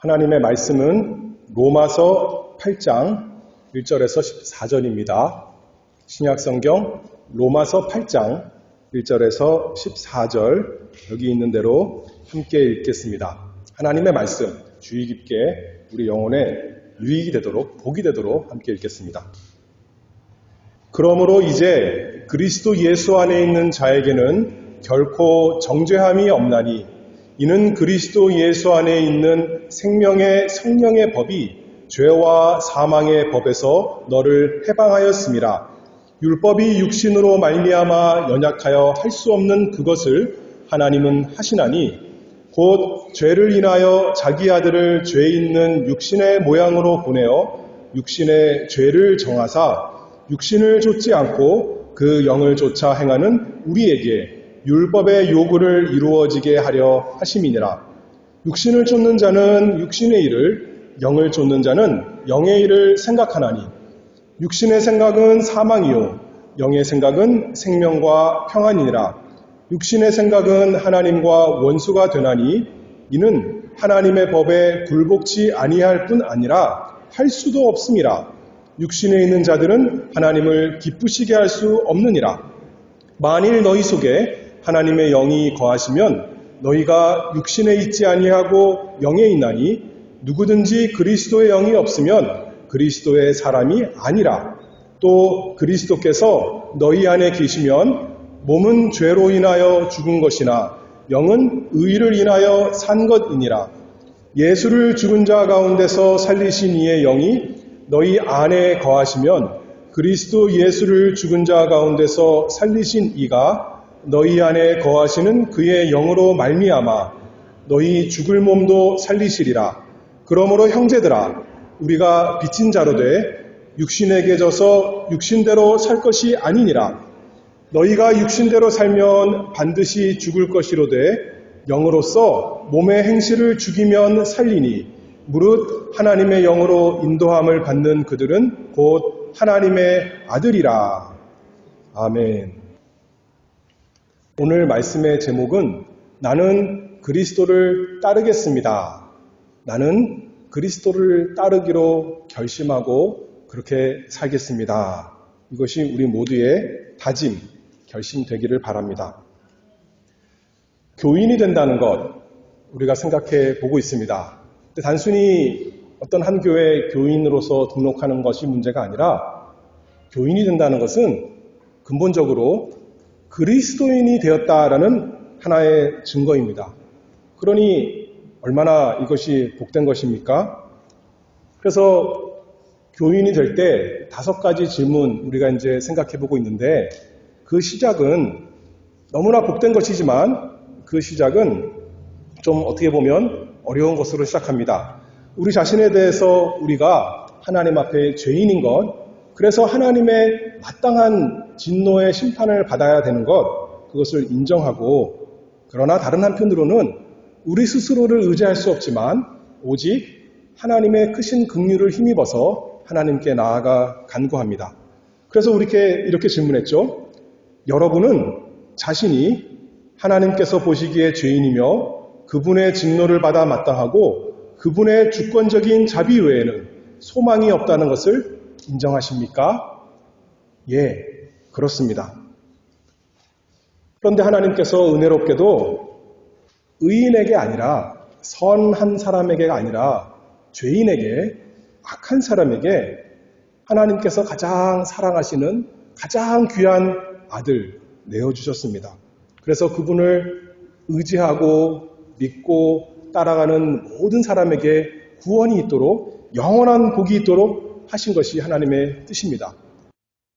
하나님의 말씀은 로마서 8장 1절에서 14절입니다. 신약성경 로마서 8장 1절에서 14절 여기 있는 대로 함께 읽겠습니다. 하나님의 말씀 주의 깊게 우리 영혼에 유익이 되도록 복이 되도록 함께 읽겠습니다. 그러므로 이제 그리스도 예수 안에 있는 자에게는 결코 정죄함이 없나니 이는 그리스도 예수 안에 있는 생명의 성령의 법이 죄와 사망의 법에서 너를 해방하였음이라. 율법이 육신으로 말미암아 연약하여 할 수 없는 그것을 하나님은 하시나니 곧 죄를 인하여 자기 아들을 죄 있는 육신의 모양으로 보내어 육신의 죄를 정하사 육신을 좇지 않고 그 영을 좇아 행하는 우리에게 율법의 요구를 이루어지게 하려 하심이니라. 육신을 좇는 자는 육신의 일을, 영을 좇는 자는 영의 일을 생각하나니 육신의 생각은 사망이요 영의 생각은 생명과 평안이니라. 육신의 생각은 하나님과 원수가 되나니 이는 하나님의 법에 굴복치 아니할 뿐 아니라 할 수도 없음이라. 육신에 있는 자들은 하나님을 기쁘시게 할 수 없느니라. 만일 너희 속에 하나님의 영이 거하시면 너희가 육신에 있지 아니하고 영에 있나니 누구든지 그리스도의 영이 없으면 그리스도의 사람이 아니라. 또 그리스도께서 너희 안에 계시면 몸은 죄로 인하여 죽은 것이나 영은 의를 인하여 산 것이니라. 예수를 죽은 자 가운데서 살리신 이의 영이 너희 안에 거하시면 그리스도 예수를 죽은 자 가운데서 살리신 이가 너희 안에 거하시는 그의 영으로 말미암아 너희 죽을 몸도 살리시리라. 그러므로 형제들아 우리가 빚진 자로 돼 육신에게 져서 육신대로 살 것이 아니니라. 너희가 육신대로 살면 반드시 죽을 것이로되 영으로서 몸의 행실을 죽이면 살리니 무릇 하나님의 영으로 인도함을 받는 그들은 곧 하나님의 아들이라. 아멘. 오늘 말씀의 제목은 나는 그리스도를 따르겠습니다. 나는 그리스도를 따르기로 결심하고 그렇게 살겠습니다. 이것이 우리 모두의 다짐, 결심 되기를 바랍니다. 교인이 된다는 것 우리가 생각해 보고 있습니다. 단순히 어떤 한 교회 교인으로서 등록하는 것이 문제가 아니라 교인이 된다는 것은 근본적으로 그리스도인이 되었다라는 하나의 증거입니다. 그러니 얼마나 이것이 복된 것입니까? 그래서 교인이 될 때 5가지 질문 우리가 이제 생각해 보고 있는데 그 시작은 너무나 복된 것이지만 그 시작은 좀 어떻게 보면 어려운 것으로 시작합니다. 우리 자신에 대해서 우리가 하나님 앞에 죄인인 것, 그래서 하나님의 마땅한 진노의 심판을 받아야 되는 것, 그것을 인정하고, 그러나 다른 한편으로는 우리 스스로를 의지할 수 없지만 오직 하나님의 크신 긍휼을 힘입어서 하나님께 나아가 간구합니다. 그래서 이렇게 질문했죠. 여러분은 자신이 하나님께서 보시기에 죄인이며 그분의 진노를 받아 마땅하고 그분의 주권적인 자비 외에는 소망이 없다는 것을 인정하십니까? 예, 그렇습니다. 그런데 하나님께서 은혜롭게도 의인에게 아니라 선한 사람에게가 아니라 죄인에게 악한 사람에게 하나님께서 가장 사랑하시는 가장 귀한 아들 내어주셨습니다. 그래서 그분을 의지하고 믿고 따라가는 모든 사람에게 구원이 있도록 영원한 복이 있도록 하신 것이 하나님의 뜻입니다.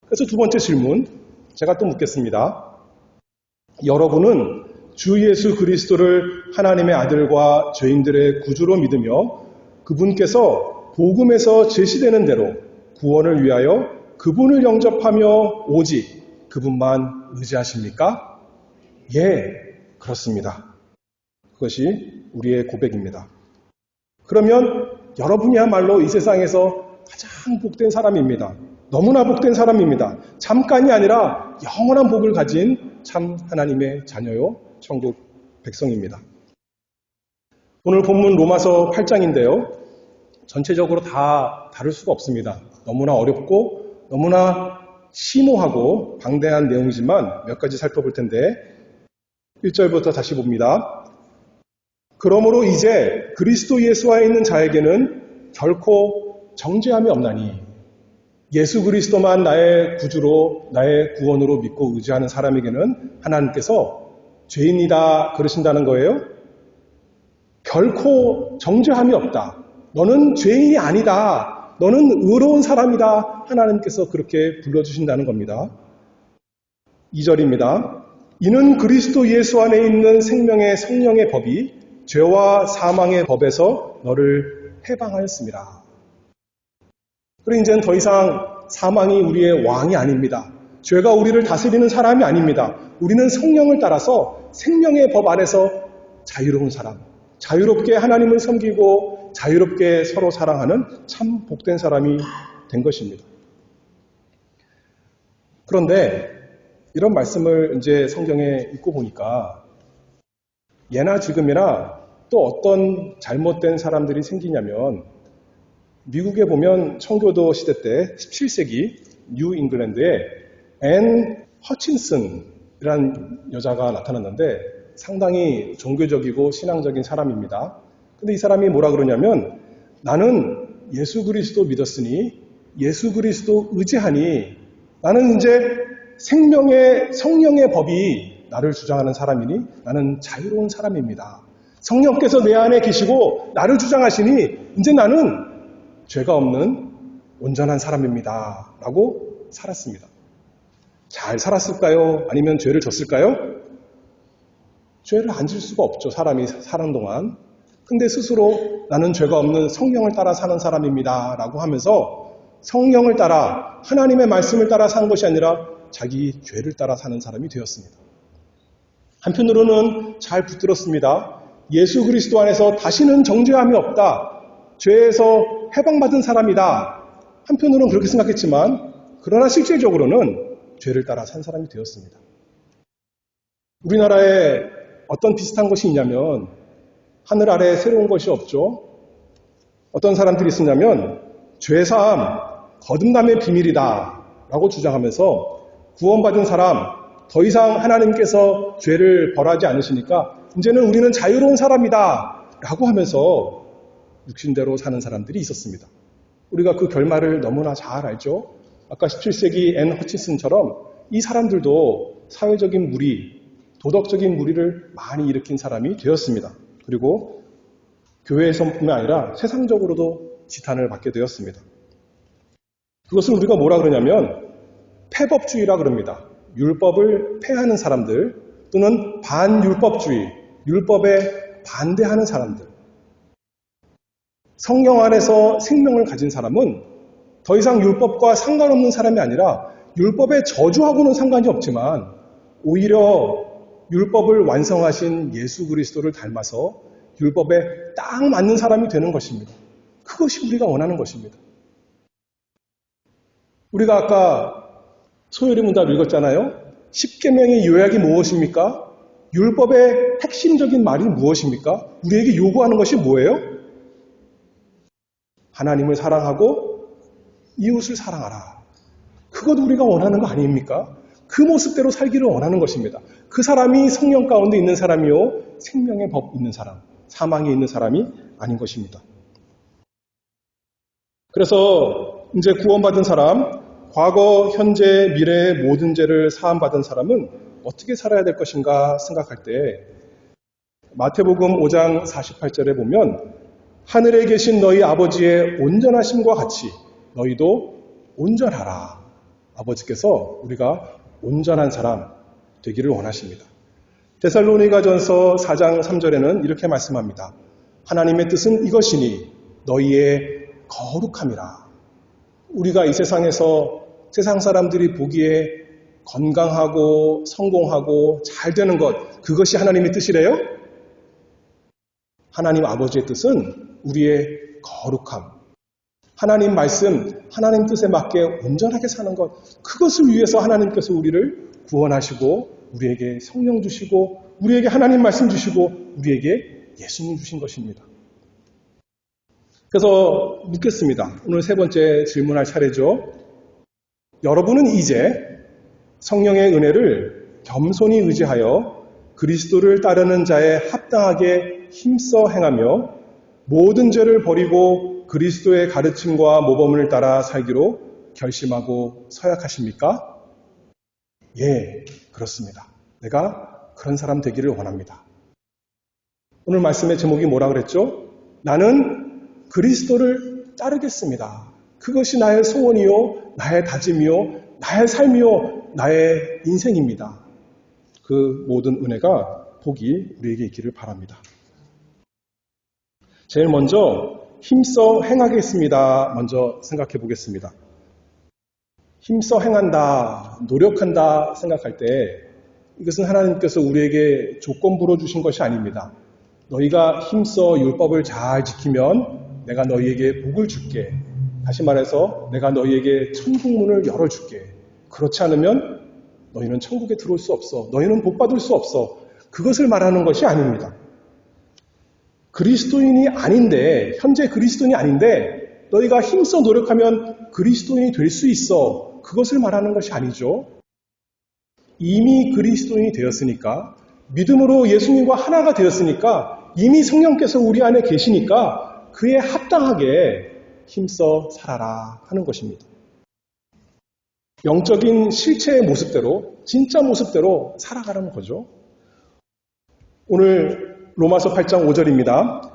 그래서 두 번째 질문 제가 또 묻겠습니다. 여러분은 주 예수 그리스도를 하나님의 아들과 죄인들의 구주로 믿으며 그분께서 복음에서 제시되는 대로 구원을 위하여 그분을 영접하며 오직 그분만 의지하십니까? 예, 그렇습니다. 그것이 우리의 고백입니다. 그러면 여러분이야말로 이 세상에서 가장 복된 사람입니다. 너무나 복된 사람입니다. 잠깐이 아니라 영원한 복을 가진 참 하나님의 자녀요, 천국 백성입니다. 오늘 본문 로마서 8장인데요. 전체적으로 다 다룰 수가 없습니다. 너무나 어렵고 너무나 심오하고 방대한 내용이지만 몇 가지 살펴볼 텐데 1절부터 다시 봅니다. 그러므로 이제 그리스도 예수 안에 있는 자에게는 결코 정죄함이 없나니 예수 그리스도만 나의 구주로 나의 구원으로 믿고 의지하는 사람에게는 하나님께서 죄인이다 그러신다는 거예요. 결코 정죄함이 없다. 너는 죄인이 아니다. 너는 의로운 사람이다. 하나님께서 그렇게 불러주신다는 겁니다. 2절입니다. 이는 그리스도 예수 안에 있는 생명의 성령의 법이 죄와 사망의 법에서 너를 해방하였습니다. 그리고 이제는 더 이상 사망이 우리의 왕이 아닙니다. 죄가 우리를 다스리는 사람이 아닙니다. 우리는 성령을 따라서 생명의 법 안에서 자유로운 사람, 자유롭게 하나님을 섬기고 자유롭게 서로 사랑하는 참 복된 사람이 된 것입니다. 그런데 이런 말씀을 이제 성경에 읽고 보니까 예나 지금이나 또 어떤 잘못된 사람들이 생기냐면 미국에 보면 청교도 시대 때 17세기 뉴 잉글랜드에 앤 허친슨이라는 여자가 나타났는데 상당히 종교적이고 신앙적인 사람입니다. 근데 이 사람이 뭐라 그러냐면 나는 예수 그리스도 믿었으니 예수 그리스도 의지하니 나는 이제 생명의 성령의 법이 나를 주장하는 사람이니 나는 자유로운 사람입니다. 성령께서 내 안에 계시고 나를 주장하시니 이제 나는 죄가 없는 온전한 사람입니다. 라고 살았습니다. 잘 살았을까요? 아니면 죄를 졌을까요? 죄를 안 질 수가 없죠. 사람이 사는 동안. 근데 스스로 나는 죄가 없는 성령을 따라 사는 사람입니다. 라고 하면서 성령을 따라 하나님의 말씀을 따라 산 것이 아니라 자기 죄를 따라 사는 사람이 되었습니다. 한편으로는 잘 붙들었습니다. 예수 그리스도 안에서 다시는 정죄함이 없다. 죄에서 해방받은 사람이다. 한편으로는 그렇게 생각했지만 그러나 실질적으로는 죄를 따라 산 사람이 되었습니다. 우리나라에 어떤 비슷한 것이 있냐면 하늘 아래 새로운 것이 없죠. 어떤 사람들이 있었냐면 죄사함, 거듭남의 비밀이다 라고 주장하면서 구원받은 사람, 더 이상 하나님께서 죄를 벌하지 않으시니까 이제는 우리는 자유로운 사람이다 라고 하면서 육신대로 사는 사람들이 있었습니다. 우리가 그 결말을 너무나 잘 알죠. 아까 17세기 앤 허친슨처럼 이 사람들도 사회적인 무리, 도덕적인 무리를 많이 일으킨 사람이 되었습니다. 그리고 교회에서뿐만 아니라 세상적으로도 지탄을 받게 되었습니다. 그것을 우리가 뭐라 그러냐면 폐법주의라 그럽니다. 율법을 폐하는 사람들 또는 반율법주의, 율법에 반대하는 사람들. 성령 안에서 생명을 가진 사람은 더 이상 율법과 상관없는 사람이 아니라 율법에 저주하고는 상관이 없지만 오히려 율법을 완성하신 예수 그리스도를 닮아서 율법에 딱 맞는 사람이 되는 것입니다. 그것이 우리가 원하는 것입니다. 우리가 아까 소요리 문답 읽었잖아요. 십계명의 요약이 무엇입니까? 율법의 핵심적인 말이 무엇입니까? 우리에게 요구하는 것이 뭐예요? 하나님을 사랑하고 이웃을 사랑하라. 그것 우리가 원하는 거 아닙니까? 그 모습대로 살기를 원하는 것입니다. 그 사람이 성령 가운데 있는 사람이요, 생명의 법 있는 사람, 사망에 있는 사람이 아닌 것입니다. 그래서 이제 구원받은 사람, 과거, 현재, 미래의 모든 죄를 사함받은 사람은 어떻게 살아야 될 것인가 생각할 때 마태복음 5장 48절에 보면 하늘에 계신 너희 아버지의 온전하심과 같이 너희도 온전하라. 아버지께서 우리가 온전한 사람 되기를 원하십니다. 데살로니가전서 4장 3절에는 이렇게 말씀합니다. 하나님의 뜻은 이것이니 너희의 거룩함이라. 우리가 이 세상에서 세상 사람들이 보기에 건강하고 성공하고 잘 되는 것, 그것이 하나님의 뜻이래요? 하나님 아버지의 뜻은 우리의 거룩함, 하나님 말씀, 하나님 뜻에 맞게 온전하게 사는 것, 그것을 위해서 하나님께서 우리를 구원하시고 우리에게 성령 주시고 우리에게 하나님 말씀 주시고 우리에게 예수님이 주신 것입니다. 그래서 묻겠습니다. 오늘 세 번째 질문할 차례죠. 여러분은 이제 성령의 은혜를 겸손히 의지하여 그리스도를 따르는 자에 합당하게 힘써 행하며 모든 죄를 버리고 그리스도의 가르침과 모범을 따라 살기로 결심하고 서약하십니까? 예, 그렇습니다. 내가 그런 사람 되기를 원합니다. 오늘 말씀의 제목이 뭐라 그랬죠? 나는 그리스도를 따르겠습니다. 그것이 나의 소원이요, 나의 다짐이요, 나의 삶이요, 나의 인생입니다. 그 모든 은혜가 복이 우리에게 있기를 바랍니다. 제일 먼저 힘써 행하겠습니다. 먼저 생각해 보겠습니다. 힘써 행한다, 노력한다 생각할 때 이것은 하나님께서 우리에게 조건부로 주신 것이 아닙니다. 너희가 힘써 율법을 잘 지키면 내가 너희에게 복을 줄게. 다시 말해서 내가 너희에게 천국문을 열어줄게. 그렇지 않으면 너희는 천국에 들어올 수 없어. 너희는 복받을 수 없어. 그것을 말하는 것이 아닙니다. 그리스도인이 아닌데, 현재 그리스도인이 아닌데 너희가 힘써 노력하면 그리스도인이 될 수 있어. 그것을 말하는 것이 아니죠. 이미 그리스도인이 되었으니까, 믿음으로 예수님과 하나가 되었으니까, 이미 성령께서 우리 안에 계시니까 그에 합당하게 힘써 살아라 하는 것입니다. 영적인 실체의 모습대로, 진짜 모습대로 살아가라는 거죠. 오늘 로마서 8장 5절입니다.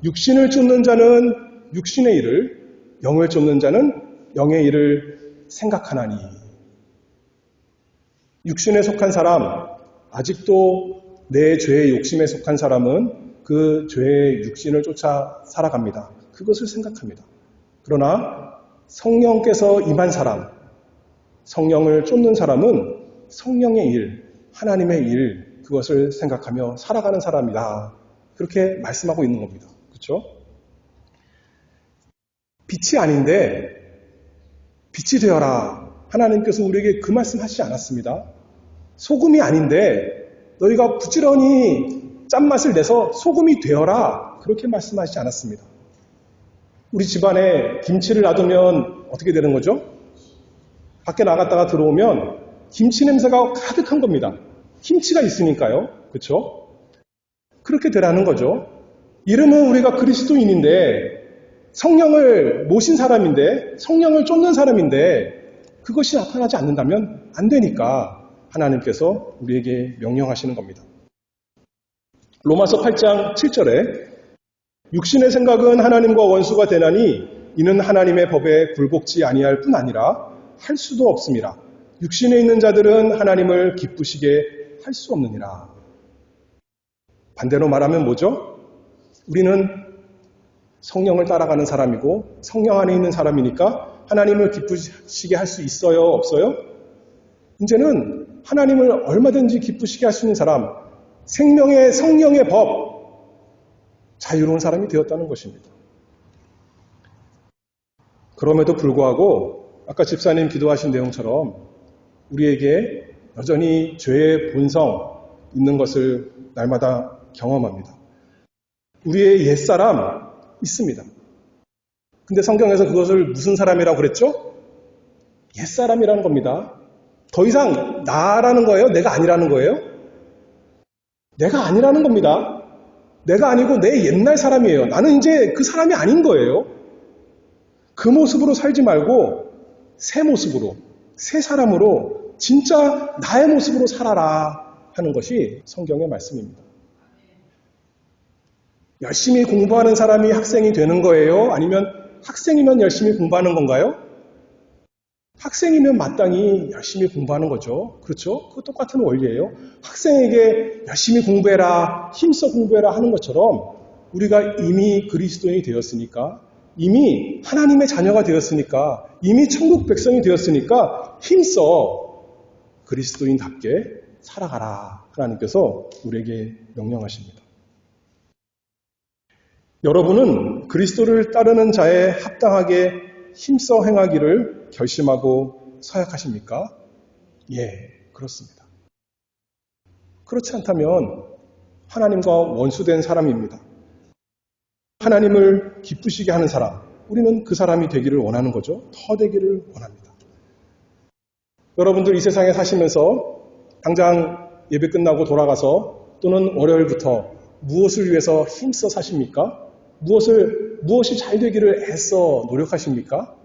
육신을 쫓는 자는 육신의 일을, 영을 쫓는 자는 영의 일을 생각하나니. 육신에 속한 사람, 아직도 내 죄의 욕심에 속한 사람은 그 죄의 육신을 쫓아 살아갑니다. 그것을 생각합니다. 그러나 성령께서 임한 사람, 성령을 쫓는 사람은 성령의 일, 하나님의 일, 그것을 생각하며 살아가는 사람이다. 그렇게 말씀하고 있는 겁니다. 그렇죠? 빛이 아닌데 빛이 되어라. 하나님께서 우리에게 그 말씀하시지 않았습니다. 소금이 아닌데 너희가 부지런히 짠맛을 내서 소금이 되어라. 그렇게 말씀하시지 않았습니다. 우리 집안에 김치를 놔두면 어떻게 되는 거죠? 밖에 나갔다가 들어오면 김치 냄새가 가득한 겁니다. 김치가 있으니까요. 그렇죠? 그렇게 되라는 거죠. 이름은 우리가 그리스도인인데 성령을 모신 사람인데 성령을 쫓는 사람인데 그것이 나타나지 않는다면 안 되니까 하나님께서 우리에게 명령하시는 겁니다. 로마서 8장 7절에 육신의 생각은 하나님과 원수가 되나니 이는 하나님의 법에 굴복지 아니할 뿐 아니라 할 수도 없음이라. 육신에 있는 자들은 하나님을 기쁘시게 할 수 없느니라. 반대로 말하면 뭐죠? 우리는 성령을 따라가는 사람이고 성령 안에 있는 사람이니까 하나님을 기쁘시게 할 수 있어요? 없어요? 이제는 하나님을 얼마든지 기쁘시게 할 수 있는 사람, 생명의 성령의 법, 자유로운 사람이 되었다는 것입니다. 그럼에도 불구하고 아까 집사님 기도하신 내용처럼 우리에게 여전히 죄의 본성 있는 것을 날마다 경험합니다. 우리의 옛사람 있습니다. 근데 성경에서 그것을 무슨 사람이라고 그랬죠? 옛사람이라는 겁니다. 더 이상 나라는 거예요? 내가 아니라는 거예요? 내가 아니라는 겁니다. 내가 아니고 내 옛날 사람이에요. 나는 이제 그 사람이 아닌 거예요. 그 모습으로 살지 말고 새 모습으로, 새 사람으로 진짜 나의 모습으로 살아라 하는 것이 성경의 말씀입니다. 열심히 공부하는 사람이 학생이 되는 거예요? 아니면 학생이면 열심히 공부하는 건가요? 학생이면 마땅히 열심히 공부하는 거죠. 그렇죠? 그거 똑같은 원리예요. 학생에게 열심히 공부해라, 힘써 공부해라 하는 것처럼 우리가 이미 그리스도인이 되었으니까, 이미 하나님의 자녀가 되었으니까, 이미 천국 백성이 되었으니까 힘써 그리스도인답게 살아가라. 하나님께서 우리에게 명령하십니다. 여러분은 그리스도를 따르는 자에 합당하게 힘써 행하기를 결심하고 서약하십니까? 예, 그렇습니다. 그렇지 않다면 하나님과 원수된 사람입니다. 하나님을 기쁘시게 하는 사람, 우리는 그 사람이 되기를 원하는 거죠. 더 되기를 원합니다. 여러분들 이 세상에 사시면서 당장 예배 끝나고 돌아가서 또는 월요일부터 무엇을 위해서 힘써 사십니까? 무엇이 잘 되기를 애써 노력하십니까?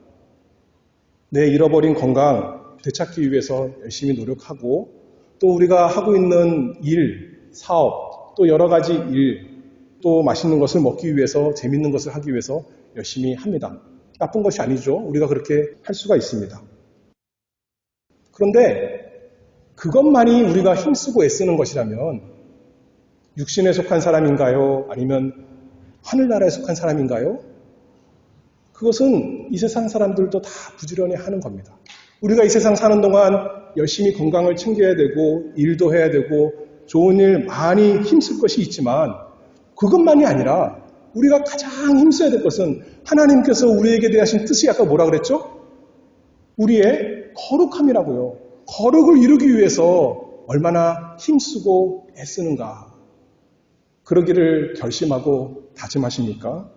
내 잃어버린 건강 되찾기 위해서 열심히 노력하고 또 우리가 하고 있는 일, 사업, 또 여러 가지 일, 또 맛있는 것을 먹기 위해서 재밌는 것을 하기 위해서 열심히 합니다. 나쁜 것이 아니죠. 우리가 그렇게 할 수가 있습니다. 그런데 그것만이 우리가 힘쓰고 애쓰는 것이라면 육신에 속한 사람인가요? 아니면 하늘나라에 속한 사람인가요? 그것은 이 세상 사람들도 다 부지런히 하는 겁니다. 우리가 이 세상 사는 동안 열심히 건강을 챙겨야 되고 일도 해야 되고 좋은 일 많이 힘쓸 것이 있지만 그것만이 아니라 우리가 가장 힘써야 될 것은 하나님께서 우리에게 대하신 뜻이 아까 뭐라 그랬죠? 우리의 거룩함이라고요. 거룩을 이루기 위해서 얼마나 힘쓰고 애쓰는가. 그러기를 결심하고 다짐하십니까?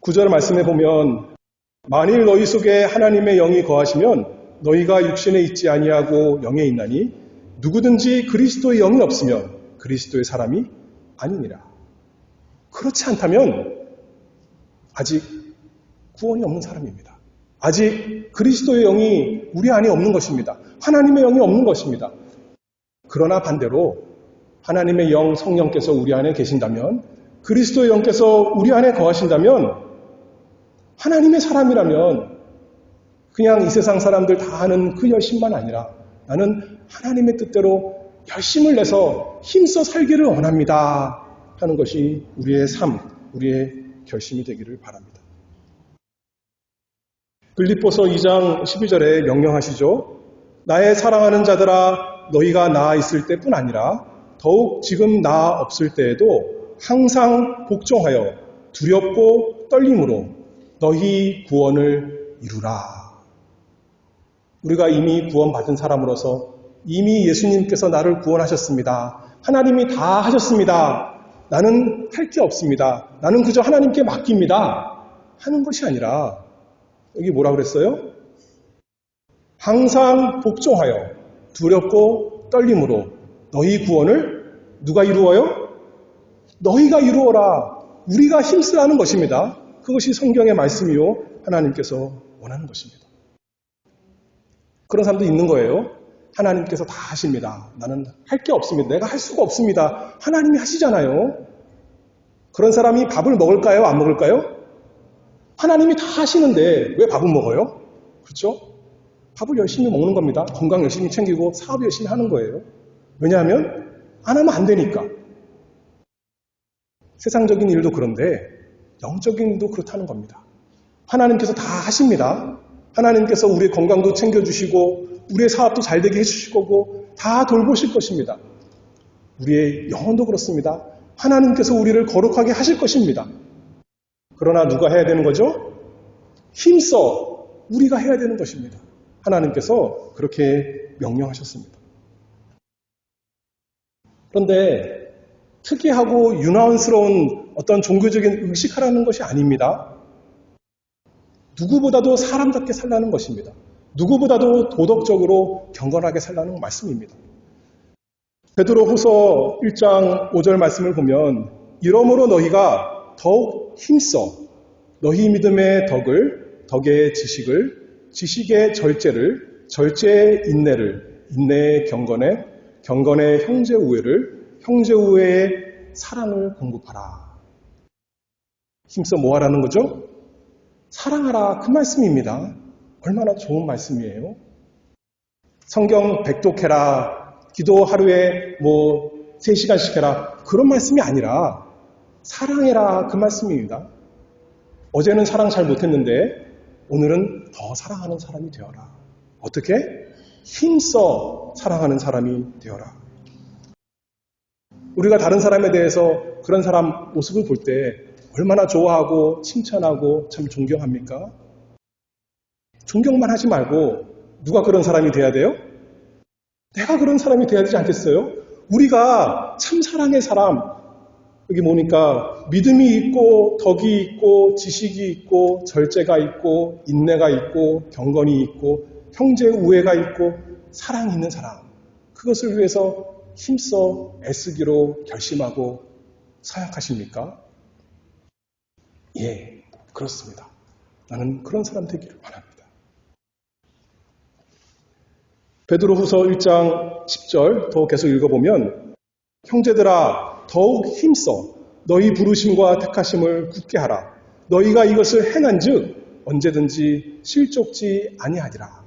9절 말씀에 보면 만일 너희 속에 하나님의 영이 거하시면 너희가 육신에 있지 아니하고 영에 있나니 누구든지 그리스도의 영이 없으면 그리스도의 사람이 아니니라. 그렇지 않다면 아직 구원이 없는 사람입니다. 아직 그리스도의 영이 우리 안에 없는 것입니다. 하나님의 영이 없는 것입니다. 그러나 반대로 하나님의 영 성령께서 우리 안에 계신다면 그리스도의 영께서 우리 안에 거하신다면 하나님의 사람이라면 그냥 이 세상 사람들 다 하는 그 열심만 아니라 나는 하나님의 뜻대로 열심을 내서 힘써 살기를 원합니다 하는 것이 우리의 삶, 우리의 결심이 되기를 바랍니다. 빌립보서 2장 12절에 명령하시죠. 나의 사랑하는 자들아 너희가 나 있을 때뿐 아니라 더욱 지금 나 없을 때에도 항상 복종하여 두렵고 떨림으로 너희 구원을 이루라. 우리가 이미 구원받은 사람으로서 이미 예수님께서 나를 구원하셨습니다. 하나님이 다 하셨습니다. 나는 할 게 없습니다. 나는 그저 하나님께 맡깁니다. 하는 것이 아니라 여기 뭐라 그랬어요? 항상 복종하여 두렵고 떨림으로 너희 구원을 누가 이루어요? 너희가 이루어라. 우리가 힘쓰라는 것입니다. 그것이 성경의 말씀이요 하나님께서 원하는 것입니다. 그런 사람도 있는 거예요. 하나님께서 다 하십니다. 나는 할 게 없습니다. 내가 할 수가 없습니다. 하나님이 하시잖아요. 그런 사람이 밥을 먹을까요? 안 먹을까요? 하나님이 다 하시는데 왜 밥은 먹어요? 그렇죠? 밥을 열심히 먹는 겁니다. 건강 열심히 챙기고 사업 열심히 하는 거예요. 왜냐하면 안 하면 안 되니까. 세상적인 일도 그런데 영적인 일도 그렇다는 겁니다. 하나님께서 다 하십니다. 하나님께서 우리의 건강도 챙겨주시고 우리의 사업도 잘 되게 해주실 거고 다 돌보실 것입니다. 우리의 영혼도 그렇습니다. 하나님께서 우리를 거룩하게 하실 것입니다. 그러나 누가 해야 되는 거죠? 힘써 우리가 해야 되는 것입니다. 하나님께서 그렇게 명령하셨습니다. 그런데 특이하고 유난스러운 어떤 종교적인 의식하라는 것이 아닙니다. 누구보다도 사람답게 살라는 것입니다. 누구보다도 도덕적으로 경건하게 살라는 말씀입니다. 베드로후서 1장 5절 말씀을 보면 이러므로 너희가 더욱 힘써 너희 믿음의 덕을, 덕의 지식을, 지식의 절제를, 절제의 인내를, 인내의 경건에, 경건의 형제 우애를, 형제 우애의 사랑을 공급하라. 힘써 뭐 하라는 거죠? 사랑하라 그 말씀입니다. 얼마나 좋은 말씀이에요. 성경 백독해라, 기도 하루에 3시간씩 해라 그런 말씀이 아니라 사랑해라 그 말씀입니다. 어제는 사랑 잘 못했는데 오늘은 더 사랑하는 사람이 되어라. 어떻게? 힘써 사랑하는 사람이 되어라. 우리가 다른 사람에 대해서 그런 사람 모습을 볼 때 얼마나 좋아하고 칭찬하고 참 존경합니까? 존경만 하지 말고 누가 그런 사람이 돼야 돼요? 내가 그런 사람이 돼야 되지 않겠어요? 우리가 참 사랑의 사람, 여기 보니까 믿음이 있고 덕이 있고 지식이 있고 절제가 있고 인내가 있고 경건이 있고 형제 우애가 있고 사랑이 있는 사람, 그것을 위해서 힘써 애쓰기로 결심하고 사역하십니까? 예, 그렇습니다. 나는 그런 사람 되기를 바랍니다. 베드로후서 1장 10절 더 계속 읽어보면 형제들아 더욱 힘써 너희 부르심과 택하심을 굳게 하라. 너희가 이것을 행한즉 언제든지 실족지 아니하리라.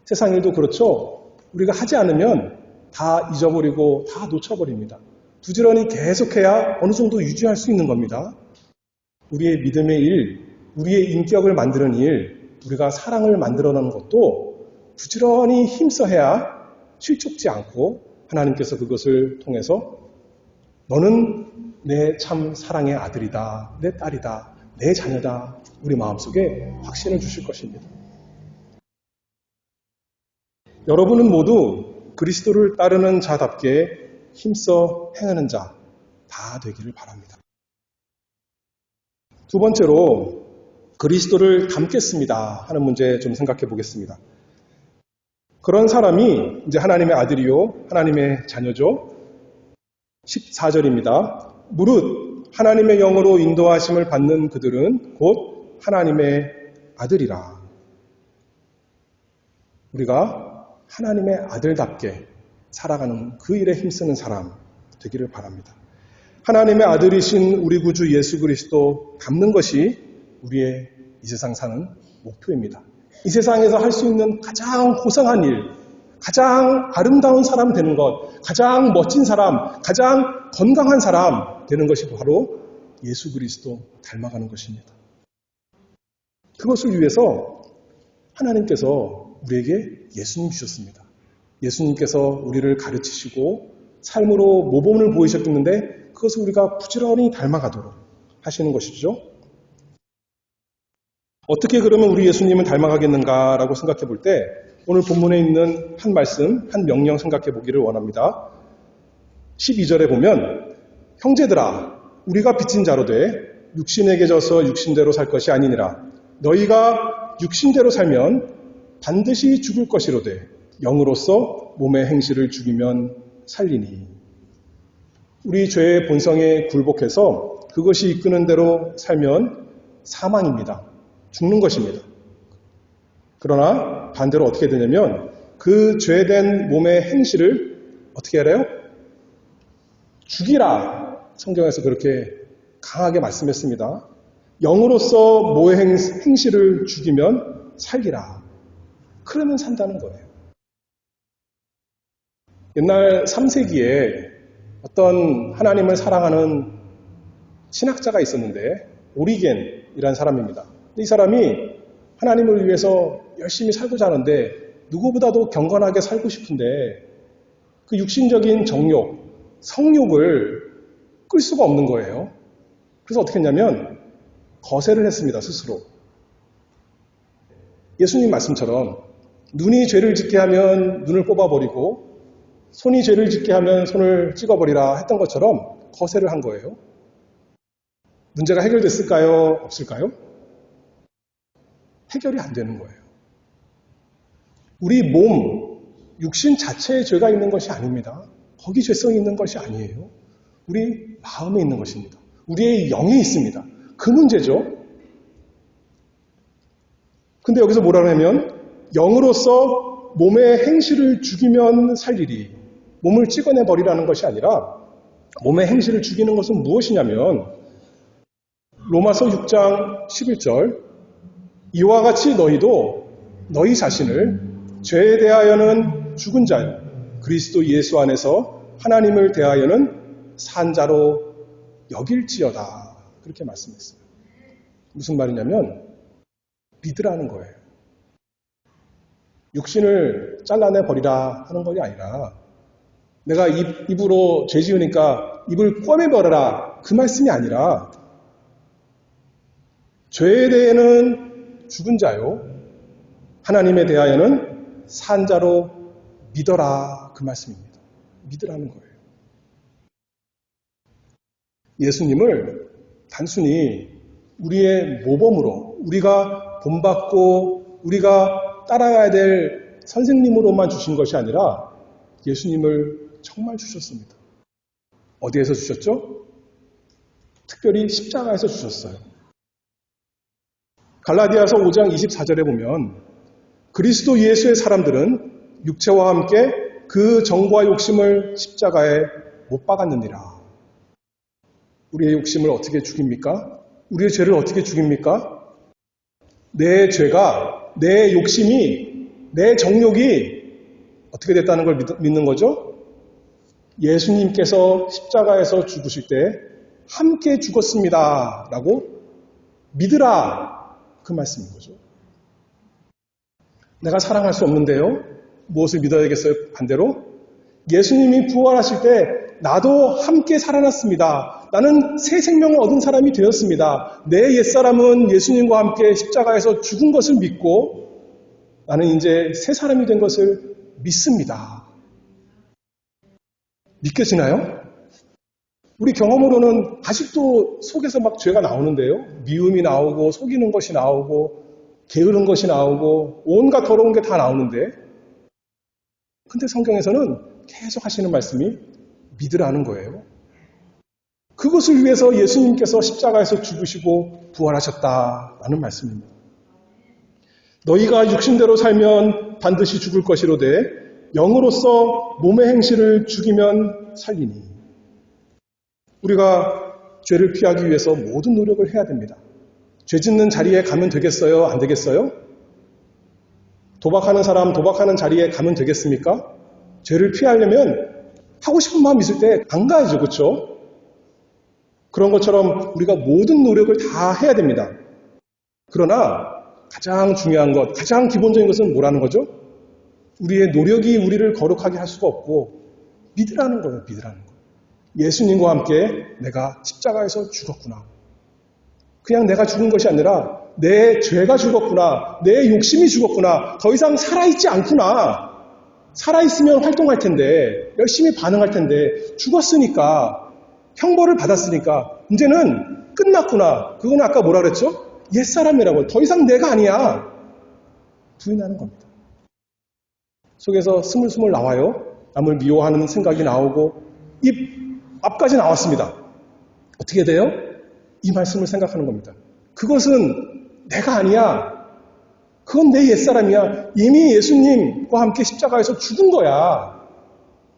세상 일도 그렇죠. 우리가 하지 않으면 다 잊어버리고 다 놓쳐버립니다. 부지런히 계속해야 어느 정도 유지할 수 있는 겁니다. 우리의 믿음의 일, 우리의 인격을 만드는 일, 우리가 사랑을 만들어내는 것도 부지런히 힘써해야 실족지 않고 하나님께서 그것을 통해서 너는 내 참 사랑의 아들이다, 내 딸이다, 내 자녀다, 우리 마음속에 확신을 주실 것입니다. 여러분은 모두 그리스도를 따르는 자답게 힘써 행하는 자 다 되기를 바랍니다. 두 번째로 그리스도를 닮겠습니다 하는 문제 좀 생각해 보겠습니다. 그런 사람이 이제 하나님의 아들이요 하나님의 자녀죠. 14절입니다. 무릇 하나님의 영으로 인도하심을 받는 그들은 곧 하나님의 아들이라. 우리가 하나님의 아들답게 살아가는 그 일에 힘쓰는 사람 되기를 바랍니다. 하나님의 아들이신 우리 구주 예수 그리스도 닮는 것이 우리의 이 세상 사는 목표입니다. 이 세상에서 할 수 있는 가장 고상한 일, 가장 아름다운 사람 되는 것, 가장 멋진 사람, 가장 건강한 사람 되는 것이 바로 예수 그리스도 닮아가는 것입니다. 그것을 위해서 하나님께서 우리에게 예수님 주셨습니다. 예수님께서 우리를 가르치시고 삶으로 모범을 보이셨는데 그것을 우리가 부지런히 닮아가도록 하시는 것이죠. 어떻게 그러면 우리 예수님은 닮아가겠는가라고 생각해 볼 때 오늘 본문에 있는 한 말씀, 한 명령 생각해 보기를 원합니다. 12절에 보면 형제들아 우리가 빚진 자로 돼 육신에게 져서 육신대로 살 것이 아니니라. 너희가 육신대로 살면 반드시 죽을 것이로되 영으로서 몸의 행실을 죽이면 살리니. 우리 죄의 본성에 굴복해서 그것이 이끄는 대로 살면 사망입니다. 죽는 것입니다. 그러나 반대로 어떻게 되냐면 그 죄된 몸의 행실을 어떻게 하래요? 죽이라. 성경에서 그렇게 강하게 말씀했습니다. 영으로서 몸의 행실을 죽이면 살리라. 그러면 산다는 거예요. 옛날 3세기에 어떤 하나님을 사랑하는 신학자가 있었는데 오리겐이라는 사람입니다. 이 사람이 하나님을 위해서 열심히 살고자 하는데 누구보다도 경건하게 살고 싶은데 그 육신적인 정욕, 성욕을 끌 수가 없는 거예요. 그래서 어떻게 했냐면 거세를 했습니다. 스스로. 예수님 말씀처럼 눈이 죄를 짓게 하면 눈을 뽑아버리고 손이 죄를 짓게 하면 손을 찍어버리라 했던 것처럼 거세를 한 거예요. 문제가 해결됐을까요? 없을까요? 해결이 안 되는 거예요. 우리 몸, 육신 자체에 죄가 있는 것이 아닙니다. 거기 죄성이 있는 것이 아니에요. 우리 마음에 있는 것입니다. 우리의 영에 있습니다. 그 문제죠. 근데 여기서 뭐라 하냐면 영으로서 몸의 행실을 죽이면 살리리. 몸을 찍어내버리라는 것이 아니라 몸의 행실을 죽이는 것은 무엇이냐면 로마서 6장 11절 이와 같이 너희도 너희 자신을 죄에 대하여는 죽은 자요 그리스도 예수 안에서 하나님을 대하여는 산 자로 여길지어다. 그렇게 말씀했어요. 무슨 말이냐면 믿으라는 거예요. 육신을 잘라내버리라 하는 것이 아니라 내가 입으로 죄 지으니까 입을 꿰매버려라 그 말씀이 아니라 죄에 대해는 죽은 자요 하나님에 대하여는 산 자로 믿어라 그 말씀입니다. 믿으라는 거예요. 예수님을 단순히 우리의 모범으로, 우리가 본받고 우리가 따라가야 될 선생님으로만 주신 것이 아니라 예수님을 정말 주셨습니다. 어디에서 주셨죠? 특별히 십자가에서 주셨어요. 갈라디아서 5장 24절에 보면 그리스도 예수의 사람들은 육체와 함께 그 정과 욕심을 십자가에 못 박았느니라. 우리의 욕심을 어떻게 죽입니까? 우리의 죄를 어떻게 죽입니까? 내 죄가, 내 욕심이, 내 정욕이 어떻게 됐다는 걸 믿는 거죠? 예수님께서 십자가에서 죽으실 때 함께 죽었습니다. 라고 믿으라. 그 말씀인 거죠. 내가 사랑할 수 없는데요. 무엇을 믿어야겠어요? 반대로 예수님이 부활하실 때 나도 함께 살아났습니다. 나는 새 생명을 얻은 사람이 되었습니다. 내 옛사람은 예수님과 함께 십자가에서 죽은 것을 믿고 나는 이제 새 사람이 된 것을 믿습니다. 믿겨지나요? 우리 경험으로는 아직도 속에서 막 죄가 나오는데요. 미움이 나오고 속이는 것이 나오고 게으른 것이 나오고 온갖 더러운 게 다 나오는데 근데 성경에서는 계속 하시는 말씀이 믿으라는 거예요. 그것을 위해서 예수님께서 십자가에서 죽으시고 부활하셨다라는 말씀입니다. 너희가 육신대로 살면 반드시 죽을 것이로되 영으로서 몸의 행실을 죽이면 살리니. 우리가 죄를 피하기 위해서 모든 노력을 해야 됩니다. 죄 짓는 자리에 가면 되겠어요? 안 되겠어요? 도박하는 사람 도박하는 자리에 가면 되겠습니까? 죄를 피하려면 하고 싶은 마음 있을 때 안 가야죠. 그렇죠? 그런 것처럼 우리가 모든 노력을 다 해야 됩니다. 그러나 가장 중요한 것, 가장 기본적인 것은 뭐라는 거죠? 우리의 노력이 우리를 거룩하게 할 수가 없고 믿으라는 거예요. 믿으라는 거. 예수님과 함께 내가 십자가에서 죽었구나. 그냥 내가 죽은 것이 아니라 내 죄가 죽었구나. 내 욕심이 죽었구나. 더 이상 살아있지 않구나. 살아있으면 활동할 텐데 열심히 반응할 텐데 죽었으니까 형벌을 받았으니까 이제는 끝났구나. 그건 아까 뭐라 그랬죠? 옛사람이라고. 더 이상 내가 아니야. 부인하는 겁니다. 속에서 스물스물 나와요. 남을 미워하는 생각이 나오고 입 앞까지 나왔습니다. 어떻게 돼요? 이 말씀을 생각하는 겁니다. 그것은 내가 아니야. 그건 내 옛사람이야. 이미 예수님과 함께 십자가에서 죽은 거야.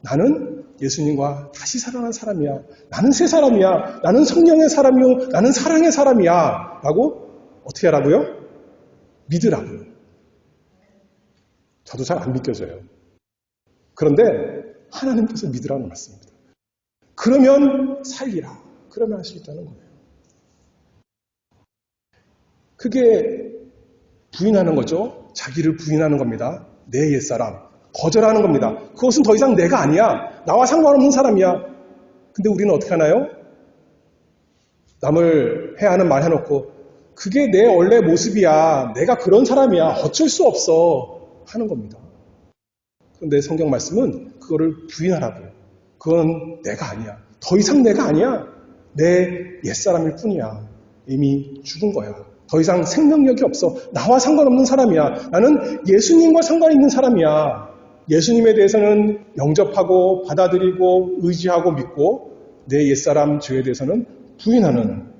나는 예수님과 다시 살아난 사람이야. 나는 새 사람이야. 나는 성령의 사람이요. 나는 사랑의 사람이야. 라고 어떻게 하라고요? 믿으라고요. 저도 잘 안 믿겨져요. 그런데 하나님께서 믿으라는 말씀입니다. 그러면 살리라. 그러면 할 수 있다는 거예요. 그게 부인하는 거죠. 자기를 부인하는 겁니다. 내 옛사람. 거절하는 겁니다. 그것은 더 이상 내가 아니야. 나와 상관없는 사람이야. 근데 우리는 어떻게 하나요? 남을 해하는 말 해놓고 그게 내 원래 모습이야. 내가 그런 사람이야. 어쩔 수 없어. 하는 겁니다. 그런데 성경 말씀은 그거를 부인하라고요. 그건 내가 아니야. 더 이상 내가 아니야. 내 옛사람일 뿐이야. 이미 죽은 거야. 더 이상 생명력이 없어. 나와 상관없는 사람이야. 나는 예수님과 상관 있는 사람이야. 예수님에 대해서는 영접하고 받아들이고 의지하고 믿고 내 옛사람 죄에 대해서는 부인하는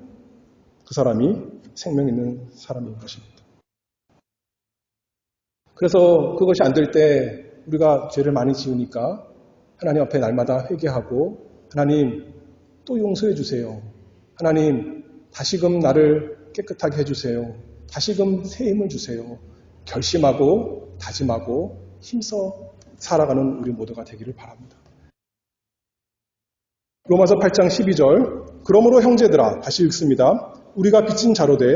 그 사람이 생명 있는 사람인 것입니다. 그래서 그것이 안 될 때 우리가 죄를 많이 지으니까 하나님 앞에 날마다 회개하고 하나님 또 용서해 주세요. 하나님 다시금 나를 깨끗하게 해주세요. 다시금 새 힘을 주세요. 결심하고 다짐하고 힘써 살아가는 우리 모두가 되기를 바랍니다. 로마서 8장 12절 그러므로 형제들아 다시 읽습니다. 우리가 빚진 자로되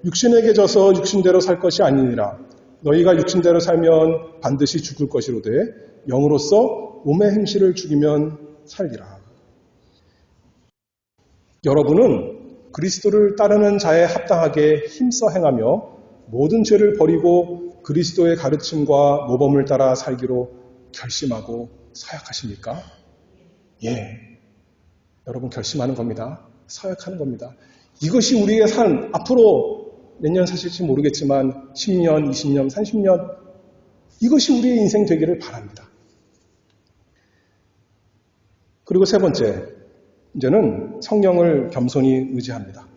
육신에게 져서 육신대로 살 것이 아니니라. 너희가 육신대로 살면 반드시 죽을 것이로되 영으로서 몸의 행실을 죽이면 살리라. 여러분은 그리스도를 따르는 자에 합당하게 힘써 행하며 모든 죄를 버리고 그리스도의 가르침과 모범을 따라 살기로 결심하고 서약하십니까? 예, 여러분 결심하는 겁니다. 서약하는 겁니다. 이것이 우리의 삶, 앞으로 몇 년 사실지 모르겠지만 10년, 20년, 30년 이것이 우리의 인생 되기를 바랍니다. 그리고 세 번째, 이제는 성령을 겸손히 의지합니다.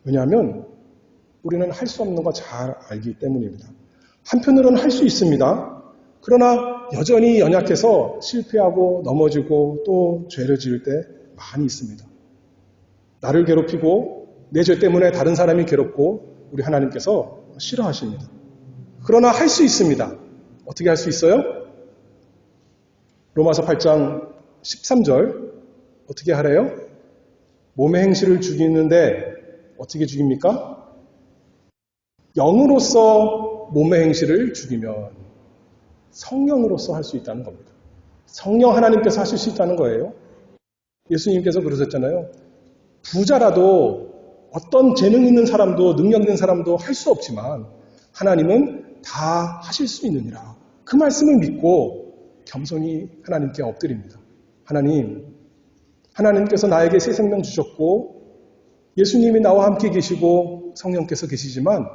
왜냐하면 우리는 할 수 없는 거 잘 알기 때문입니다. 한편으로는 할 수 있습니다. 그러나 여전히 연약해서 실패하고 넘어지고 또 죄를 지을 때 많이 있습니다. 나를 괴롭히고 내 죄 때문에 다른 사람이 괴롭고 우리 하나님께서 싫어하십니다. 그러나 할 수 있습니다. 어떻게 할 수 있어요? 로마서 8장 13절 어떻게 하래요? 몸의 행실을 죽이는데 어떻게 죽입니까? 영으로서 몸의 행실을 죽이면 성령으로서 할 수 있다는 겁니다. 성령 하나님께서 하실 수 있다는 거예요. 예수님께서 그러셨잖아요. 부자라도 어떤 재능 있는 사람도 능력 있는 사람도 할 수 없지만 하나님은 다 하실 수 있느니라. 그 말씀을 믿고 겸손히 하나님께 엎드립니다. 하나님께서 나에게 새 생명 주셨고 예수님이 나와 함께 계시고 성령께서 계시지만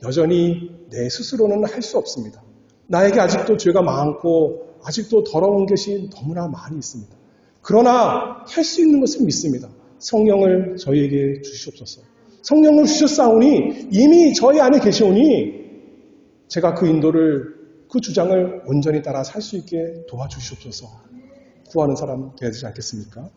여전히 내 스스로는 할 수 없습니다. 나에게 아직도 죄가 많고 아직도 더러운 것이 너무나 많이 있습니다. 그러나 할 수 있는 것을 믿습니다. 성령을 저희에게 주시옵소서. 성령을 주셨사오니 이미 저희 안에 계시오니 제가 그 인도를 그 주장을 온전히 따라 살 수 있게 도와주시옵소서. 구하는 사람 되야 되지 않겠습니까?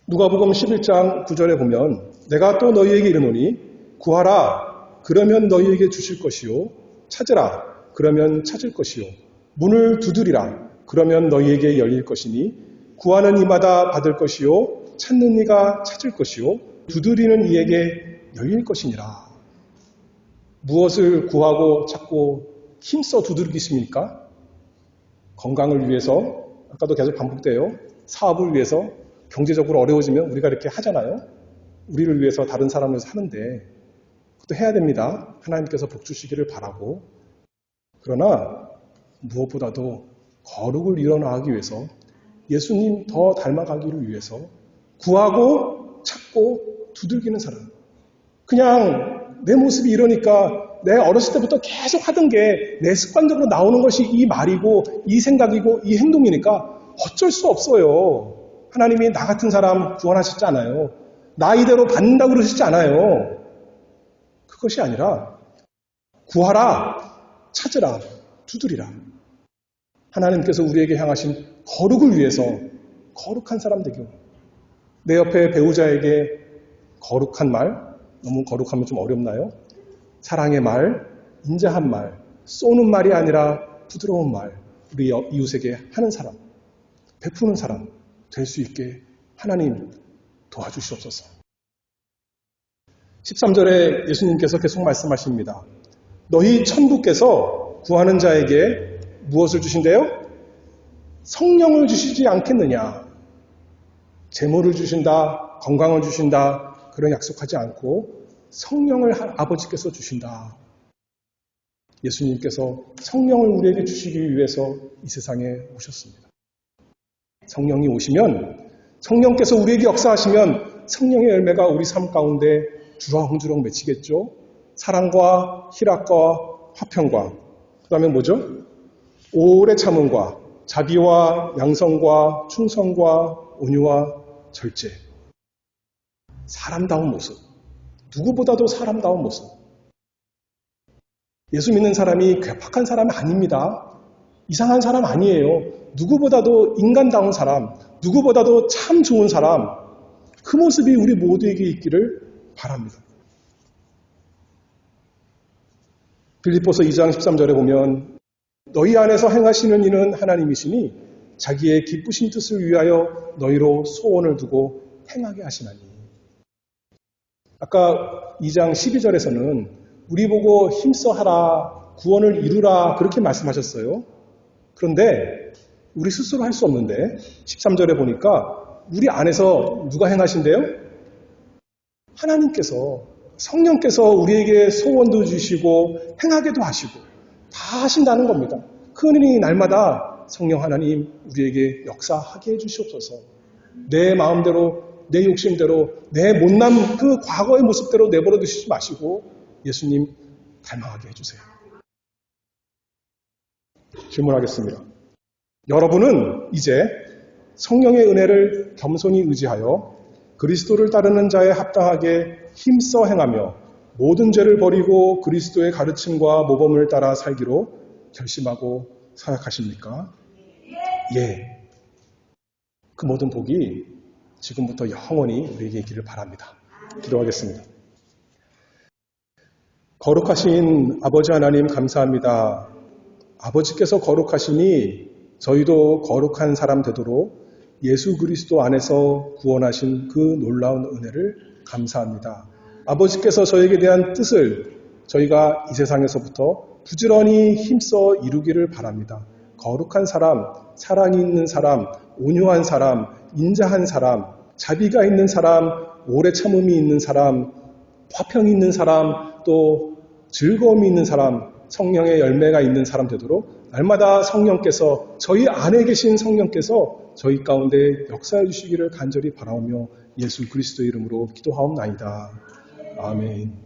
누가복음 11장 9절에 보면 내가 또 너희에게 이르노니 구하라 그러면 너희에게 주실 것이요 찾으라 그러면 찾을 것이요 문을 두드리라 그러면 너희에게 열릴 것이니 구하는 이마다 받을 것이요 찾는 이가 찾을 것이요 두드리는 이에게 열릴 것이니라. 무엇을 구하고 찾고 힘써 두드리십니까? 건강을 위해서, 아까도 계속 반복돼요. 사업을 위해서, 경제적으로 어려워지면 우리가 이렇게 하잖아요. 우리를 위해서 다른 사람을 위해서 하는데 그것도 해야 됩니다. 하나님께서 복 주시기를 바라고. 그러나 무엇보다도 거룩을 이뤄나가기 위해서 예수님 더 닮아가기를 위해서 구하고 찾고 두들기는 사람. 그냥 내 모습이 이러니까 내 어렸을 때부터 계속 하던 게 내 습관적으로 나오는 것이 이 말이고 이 생각이고 이 행동이니까 어쩔 수 없어요. 하나님이 나 같은 사람 구원하셨지 않아요. 나 이대로 받는다고 그러시지 않아요. 그것이 아니라 구하라, 찾으라, 두드리라. 하나님께서 우리에게 향하신 거룩을 위해서 거룩한 사람 되기. 내 옆에 배우자에게 거룩한 말, 너무 거룩하면 좀 어렵나요? 사랑의 말, 인자한 말, 쏘는 말이 아니라 부드러운 말, 우리 이웃에게 하는 사람, 베푸는 사람 될 수 있게 하나님 도와주시옵소서. 13절에 예수님께서 계속 말씀하십니다. 너희 천부께서 구하는 자에게 무엇을 주신대요? 성령을 주시지 않겠느냐. 재물을 주신다, 건강을 주신다, 그런 약속하지 않고 성령을 아버지께서 주신다. 예수님께서 성령을 우리에게 주시기 위해서 이 세상에 오셨습니다. 성령이 오시면, 성령께서 우리에게 역사하시면 성령의 열매가 우리 삶 가운데 주렁주렁 맺히겠죠. 사랑과 희락과 화평과, 그 다음에 뭐죠? 오래 참음과 자비와 양성과 충성과 온유와 절제. 사람다운 모습. 누구보다도 사람다운 모습. 예수 믿는 사람이 괴팍한 사람이 아닙니다. 이상한 사람 아니에요. 누구보다도 인간다운 사람, 누구보다도 참 좋은 사람, 그 모습이 우리 모두에게 있기를 바랍니다. 빌립보서 2장 13절에 보면 너희 안에서 행하시는 이는 하나님이시니 자기의 기쁘신 뜻을 위하여 너희로 소원을 두고 행하게 하시나니. 아까 2장 12절에서는 우리 보고 힘써 하라, 구원을 이루라 그렇게 말씀하셨어요. 그런데 우리 스스로 할 수 없는데 13절에 보니까 우리 안에서 누가 행하신대요? 하나님께서, 성령께서 우리에게 소원도 주시고 행하게도 하시고 다 하신다는 겁니다. 그 은혜이 날마다 성령 하나님 우리에게 역사하게 해주시옵소서. 내 마음대로, 내 욕심대로, 내 못난 그 과거의 모습대로 내버려 두시지 마시고 예수님 닮아가게 해주세요. 질문하겠습니다. 여러분은 이제 성령의 은혜를 겸손히 의지하여 그리스도를 따르는 자에 합당하게 힘써 행하며 모든 죄를 버리고 그리스도의 가르침과 모범을 따라 살기로 결심하고 사역하십니까? 예. 그 모든 복이 지금부터 영원히 우리에게 있기를 바랍니다. 기도하겠습니다. 거룩하신 아버지 하나님 감사합니다. 아버지께서 거룩하시니 저희도 거룩한 사람 되도록 예수 그리스도 안에서 구원하신 그 놀라운 은혜를 감사합니다. 아버지께서 저에게 대한 뜻을 저희가 이 세상에서부터 부지런히 힘써 이루기를 바랍니다. 거룩한 사람, 사랑이 있는 사람, 온유한 사람, 인자한 사람, 자비가 있는 사람, 오래 참음이 있는 사람, 화평이 있는 사람, 또 즐거움이 있는 사람, 성령의 열매가 있는 사람 되도록 날마다 성령께서, 저희 안에 계신 성령께서 저희 가운데 역사해 주시기를 간절히 바라오며 예수 그리스도의 이름으로 기도하옵나이다. 아멘.